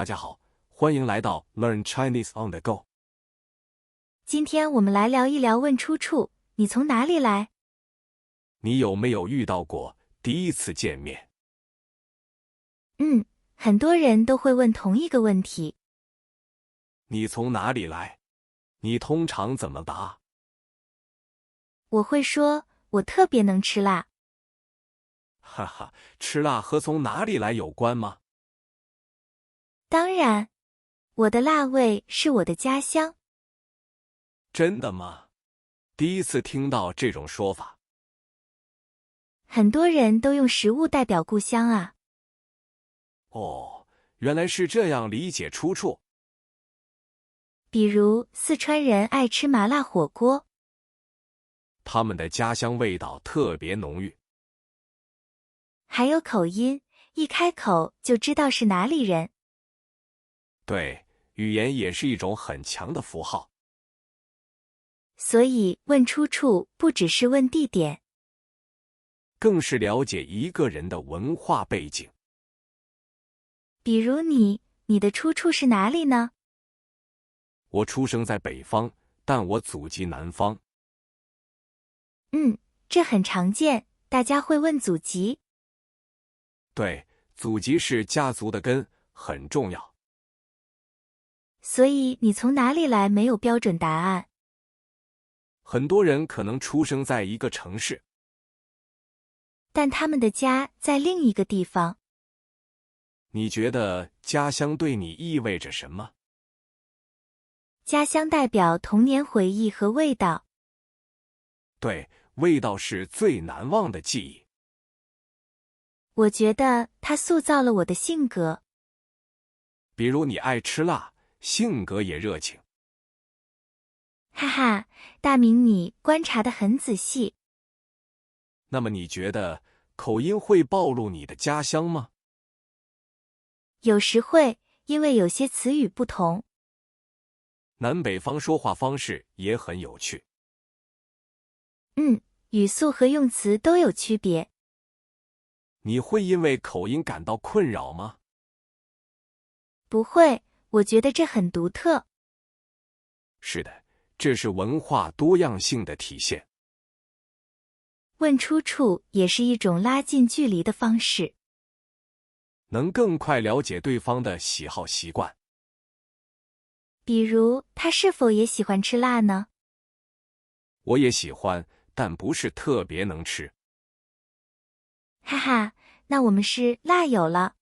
家好，欢迎来到 Learn Chinese on the Go。今天我们来聊一聊问出处，你从哪里来？你有没有遇到过第一次见面？很多人都会问同一个问题。你从哪里来？你通常怎么答？我会说，我特别能吃辣。哈哈，吃辣和从哪里来有关吗？当然，我的辣味是我的家乡。真的吗？第一次听到这种说法。很多人都用食物代表故乡啊。哦，原来是这样理解出处。比如四川人爱吃麻辣火锅，他们的家乡味道特别浓郁。还有口音，一开口就知道是哪里人。对，语言也是一种很强的符号。所以问出处不只是问地点，更是了解一个人的文化背景。比如你的出处是哪里呢？我出生在北方，但我祖籍南方。这很常见，大家会问祖籍。对，祖籍是家族的根，很重要。所以你从哪里来没有标准答案。很多人可能出生在一个城市，但他们的家在另一个地方。你觉得家乡对你意味着什么？家乡代表童年回忆和味道。对，味道是最难忘的记忆。我觉得它塑造了我的性格。比如你爱吃辣，性格也热情。哈哈，大明你观察得很仔细。那么你觉得口音会暴露你的家乡吗？有时会，因为有些词语不同。南北方说话方式也很有趣。语速和用词都有区别。你会因为口音感到困扰吗？不会，我觉得这很独特。是的，这是文化多样性的体现。问出处也是一种拉近距离的方式，能更快了解对方的喜好习惯。比如他是否也喜欢吃辣呢？我也喜欢，但不是特别能吃。哈哈，那我们是辣友了。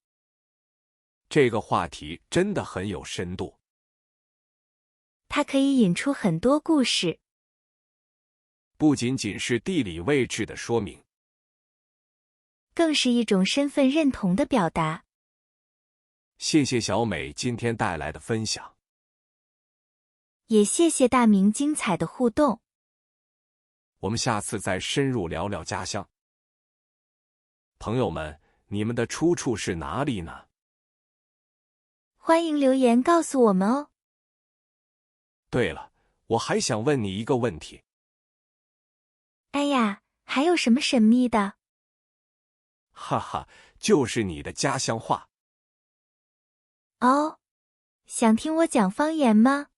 这个话题真的很有深度。它可以引出很多故事。不仅仅是地理位置的说明，更是一种身份认同的表达。谢谢小美今天带来的分享，也谢谢大明精彩的互动。我们下次再深入聊聊家乡。朋友们，你们的出处是哪里呢？欢迎留言告诉我们哦。对了，我还想问你一个问题。哎呀，还有什么神秘的？哈哈，就是你的家乡话。哦，想听我讲方言吗？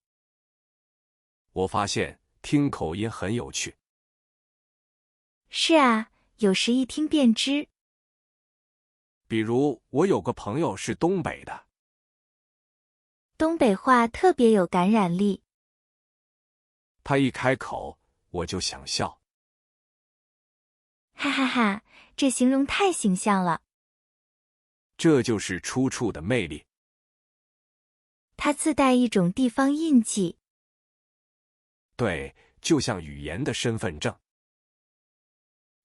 我发现听口音很有趣。是啊，有时一听便知。比如，我有个朋友是东北的，东北话特别有感染力。他一开口，我就想笑。哈哈哈，这形容太形象了。这就是出处的魅力。它自带一种地方印记。对，就像语言的身份证。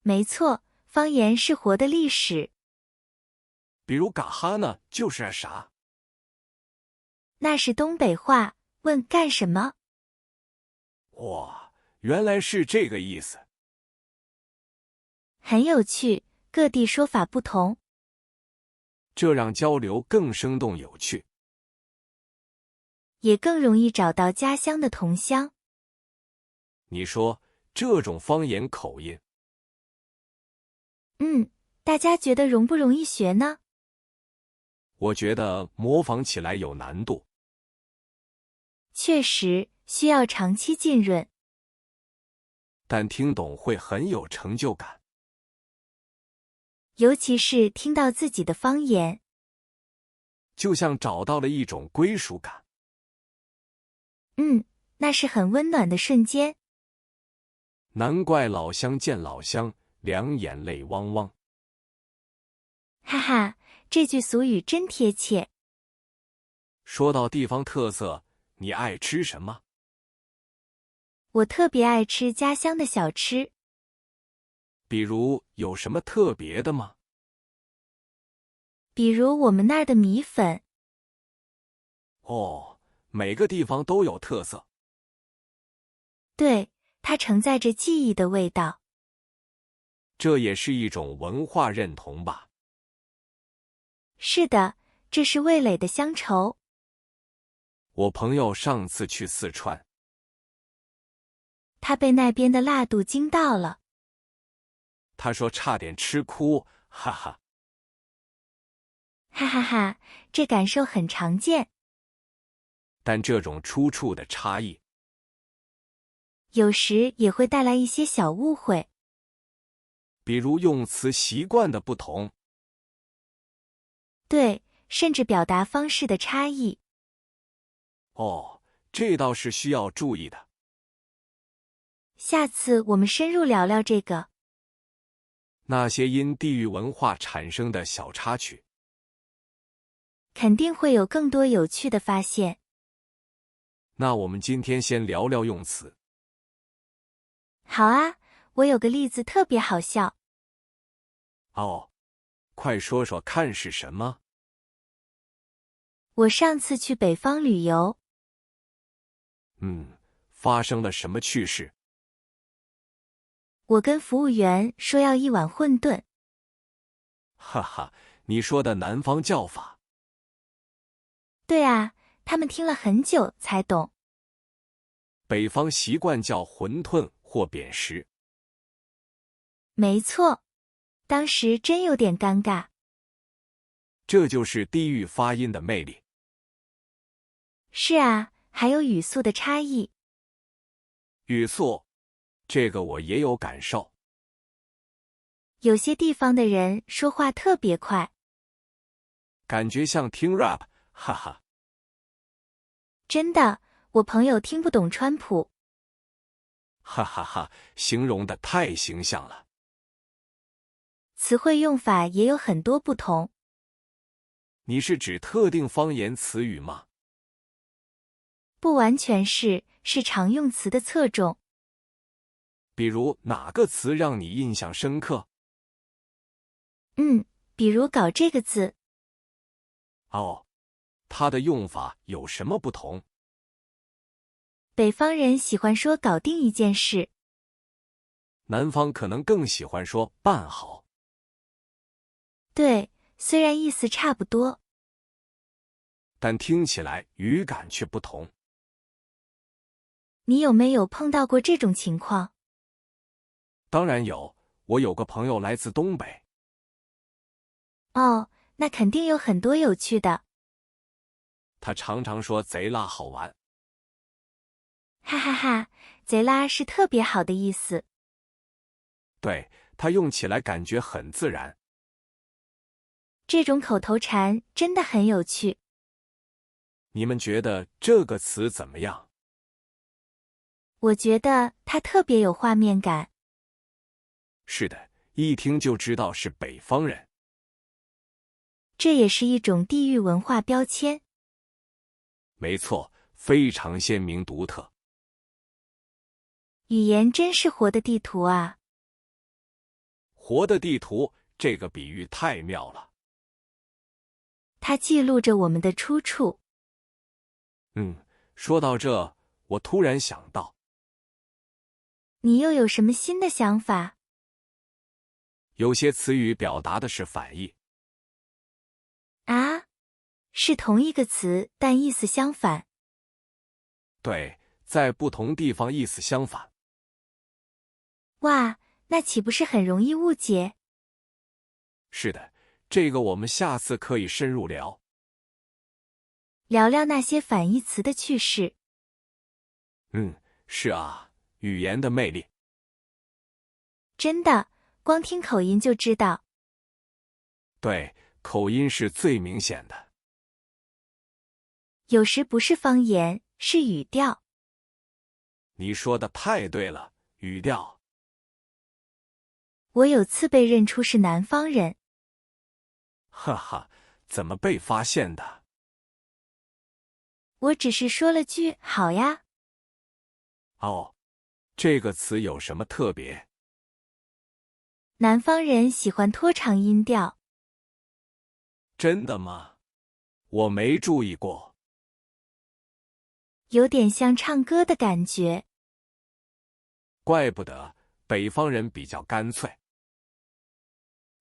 没错，方言是活的历史。比如嘎哈呢，就是啥？那是东北话，问干什么？哇，原来是这个意思。很有趣，各地说法不同，这让交流更生动有趣，也更容易找到家乡的同乡。你说这种方言口音，大家觉得容不容易学呢？我觉得模仿起来有难度。确实需要长期浸润，但听懂会很有成就感。尤其是听到自己的方言，就像找到了一种归属感。那是很温暖的瞬间。难怪老乡见老乡，两眼泪汪汪。哈哈，这句俗语真贴切。说到地方特色，你爱吃什么？我特别爱吃家乡的小吃，比如有什么特别的吗？比如我们那儿的米粉。哦，每个地方都有特色。对，它承载着记忆的味道。这也是一种文化认同吧。是的，这是味蕾的乡愁。我朋友上次去四川，他被那边的辣度惊到了。他说差点吃哭，哈哈。哈哈哈，这感受很常见。但这种出处的差异，有时也会带来一些小误会。比如用词习惯的不同。对，甚至表达方式的差异。哦，这倒是需要注意的。下次我们深入聊聊这个。那些因地域文化产生的小插曲，肯定会有更多有趣的发现。那我们今天先聊聊用词。好啊，我有个例子特别好笑。哦，快说说看是什么？我上次去北方旅游，发生了什么趣事？我跟服务员说要一碗馄饨。哈哈，你说的南方叫法。对啊，他们听了很久才懂。北方习惯叫馄饨或扁食。没错，当时真有点尴尬。这就是地域发音的魅力。是啊，还有语速的差异。语速，这个我也有感受。有些地方的人说话特别快，感觉像听 rap， 哈哈。真的，我朋友听不懂川普。哈哈哈，形容的太形象了。词汇用法也有很多不同。你是指特定方言词语吗？不完全是，是常用词的侧重。比如哪个词让你印象深刻？比如搞这个字。哦，它的用法有什么不同？北方人喜欢说搞定一件事，南方可能更喜欢说办好。对，虽然意思差不多，但听起来语感却不同。你有没有碰到过这种情况？当然有，我有个朋友来自东北。哦，那肯定有很多有趣的。他常常说贼拉好玩。哈哈哈，贼拉是特别好的意思。对，他用起来感觉很自然。这种口头禅真的很有趣。你们觉得这个词怎么样？我觉得它特别有画面感。是的，一听就知道是北方人。这也是一种地域文化标签。没错，非常鲜明独特。语言真是活的地图啊！活的地图，这个比喻太妙了。它记录着我们的出处。说到这，我突然想到，你又有什么新的想法？有些词语表达的是反义。啊？是同一个词，但意思相反。对，在不同地方意思相反。哇，那岂不是很容易误解？是的，这个我们下次可以深入聊。聊聊那些反义词的趣事。是啊，语言的魅力。真的，光听口音就知道。对，口音是最明显的。有时不是方言，是语调。你说的太对了，语调。我有次被认出是南方人。哈哈，怎么被发现的？我只是说了句好呀。哦，这个词有什么特别？南方人喜欢拖长音调。真的吗？我没注意过。有点像唱歌的感觉。怪不得北方人比较干脆。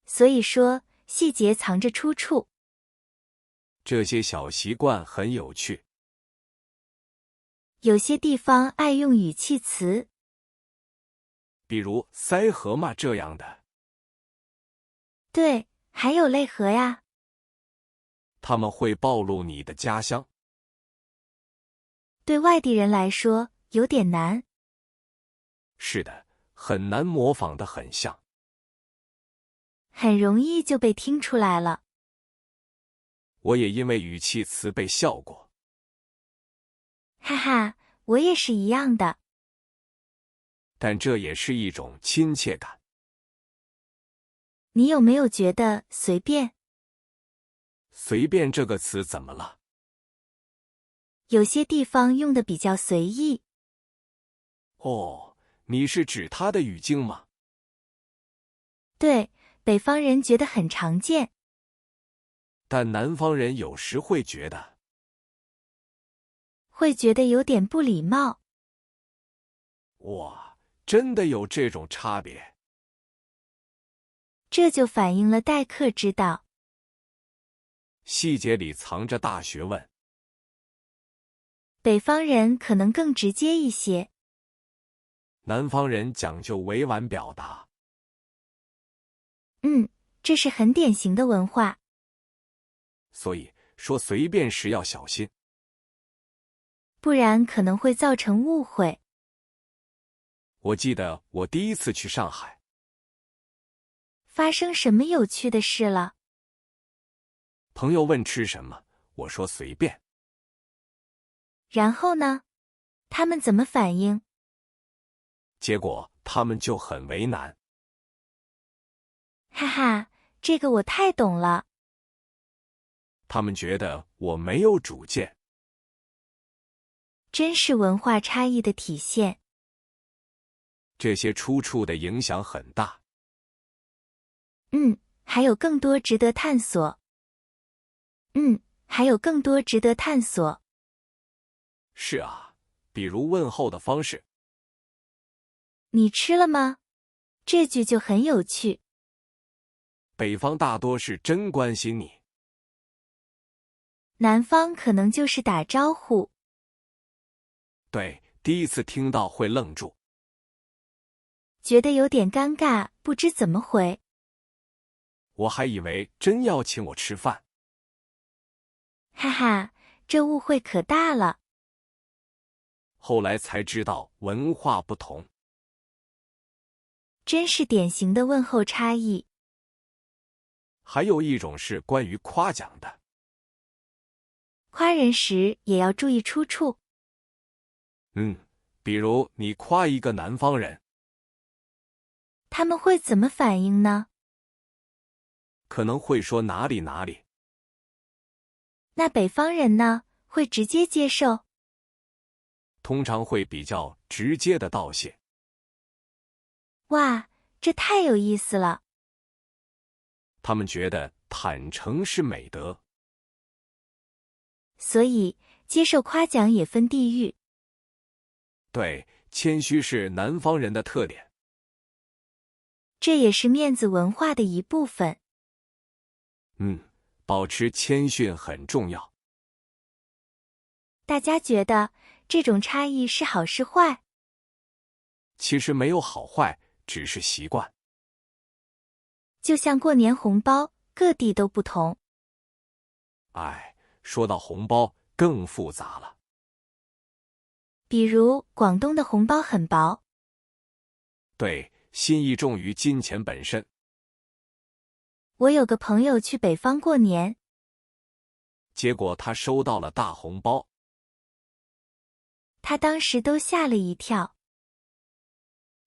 所以说，细节藏着出处。这些小习惯很有趣。有些地方爱用语气词，比如塞河嘛这样的。对，还有泪河呀。他们会暴露你的家乡。对外地人来说，有点难。是的，很难模仿得很像。很容易就被听出来了。我也因为语气词被笑过。哈哈，我也是一样的。但这也是一种亲切感。你有没有觉得随便？随便这个词怎么了？有些地方用的比较随意。哦，你是指他的语境吗？对，北方人觉得很常见。但南方人有时会觉得有点不礼貌。哇，真的有这种差别？这就反映了待客之道。细节里藏着大学问。北方人可能更直接一些。南方人讲究委婉表达。这是很典型的文化。所以说随便时要小心。不然可能会造成误会。我记得我第一次去上海。发生什么有趣的事了？朋友问吃什么，我说随便。然后呢？他们怎么反应？结果他们就很为难。哈哈，这个我太懂了。他们觉得我没有主见。真是文化差异的体现。这些出处的影响很大。还有更多值得探索。是啊，比如问候的方式。你吃了吗？这句就很有趣。北方大多是真关心你。南方可能就是打招呼。对，第一次听到会愣住。觉得有点尴尬，不知怎么回。我还以为真要请我吃饭。哈哈，这误会可大了。后来才知道文化不同。真是典型的问候差异。还有一种是关于夸奖的。夸人时也要注意出处。比如你夸一个南方人。他们会怎么反应呢？可能会说哪里哪里。那北方人呢？会直接接受？通常会比较直接的道谢。哇，这太有意思了。他们觉得坦诚是美德。所以接受夸奖也分地域。对，谦虚是南方人的特点。这也是面子文化的一部分。保持谦逊很重要。大家觉得这种差异是好是坏？其实没有好坏，只是习惯。就像过年红包，各地都不同。说到红包，更复杂了。比如广东的红包很薄，对，心意重于金钱本身。我有个朋友去北方过年，结果他收到了大红包，他当时都吓了一跳，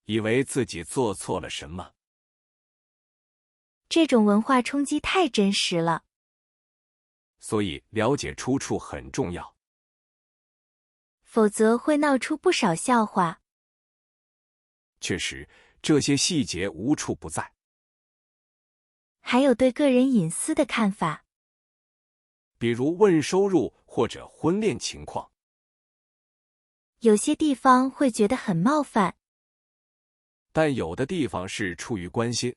以为自己做错了什么。这种文化冲击太真实了。所以了解出处很重要，否则会闹出不少笑话。确实，这些细节无处不在。还有对个人隐私的看法，比如问收入或者婚恋情况，有些地方会觉得很冒犯，但有的地方是出于关心。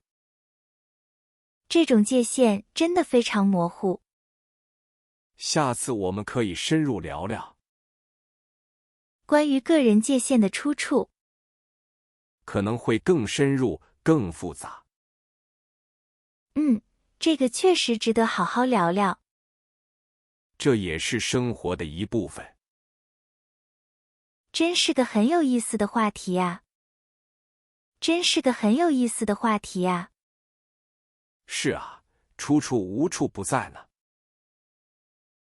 这种界限真的非常模糊。下次我们可以深入聊聊，关于个人界限的出处，可能会更深入、更复杂。这个确实值得好好聊聊。这也是生活的一部分。真是个很有意思的话题啊！真是个很有意思的话题啊！是啊，出处无处不在呢。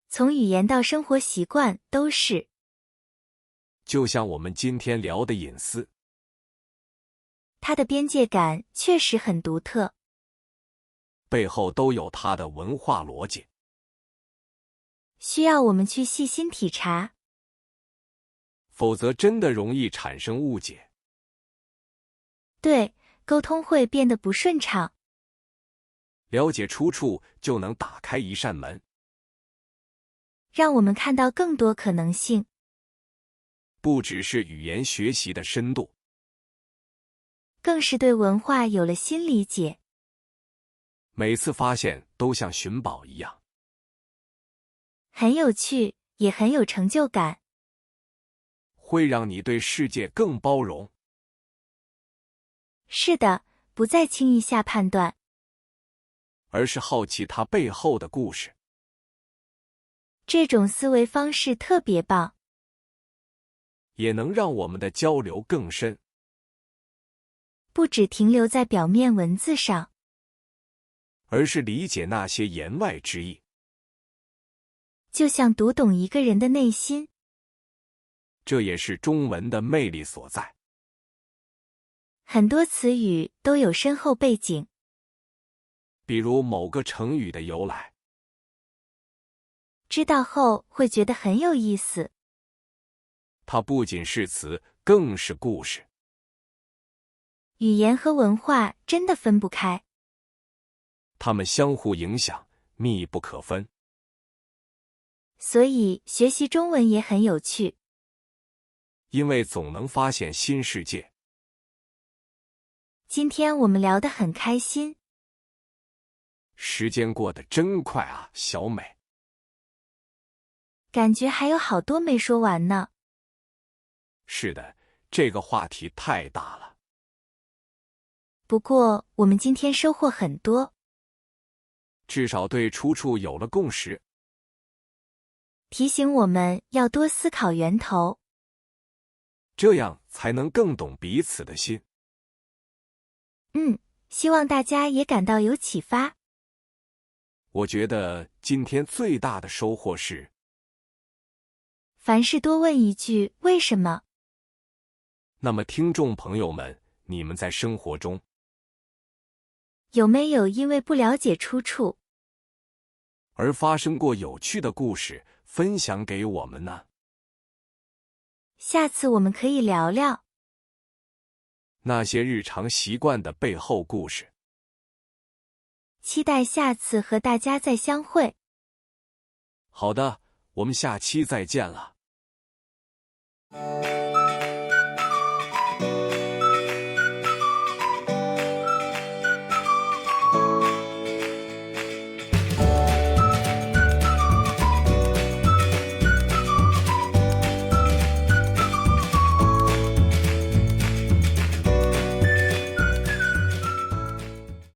从语言到生活习惯都是。就像我们今天聊的隐私，它的边界感确实很独特，背后都有它的文化逻辑，需要我们去细心体察，否则真的容易产生误解。对，沟通会变得不顺畅。了解出处就能打开一扇门，让我们看到更多可能性，不只是语言学习的深度，更是对文化有了新理解。每次发现都像寻宝一样，很有趣，也很有成就感，会让你对世界更包容。是的，不再轻易下判断，而是好奇它背后的故事。这种思维方式特别棒，也能让我们的交流更深，不只停留在表面文字上，而是理解那些言外之意。就像读懂一个人的内心。这也是中文的魅力所在。很多词语都有深厚背景，比如某个成语的由来，知道后会觉得很有意思。它不仅是词，更是故事。语言和文化真的分不开，它们相互影响，密不可分。所以学习中文也很有趣，因为总能发现新世界。今天我们聊得很开心，时间过得真快啊，小美。感觉还有好多没说完呢。是的，这个话题太大了。不过我们今天收获很多，至少对出处有了共识，提醒我们要多思考源头，这样才能更懂彼此的心。希望大家也感到有启发。我觉得今天最大的收获是，凡事多问一句为什么。那么听众朋友们，你们在生活中有没有因为不了解出处而发生过有趣的故事，分享给我们呢？下次我们可以聊聊那些日常习惯的背后故事。期待下次和大家再相会。好的，我们下期再见了。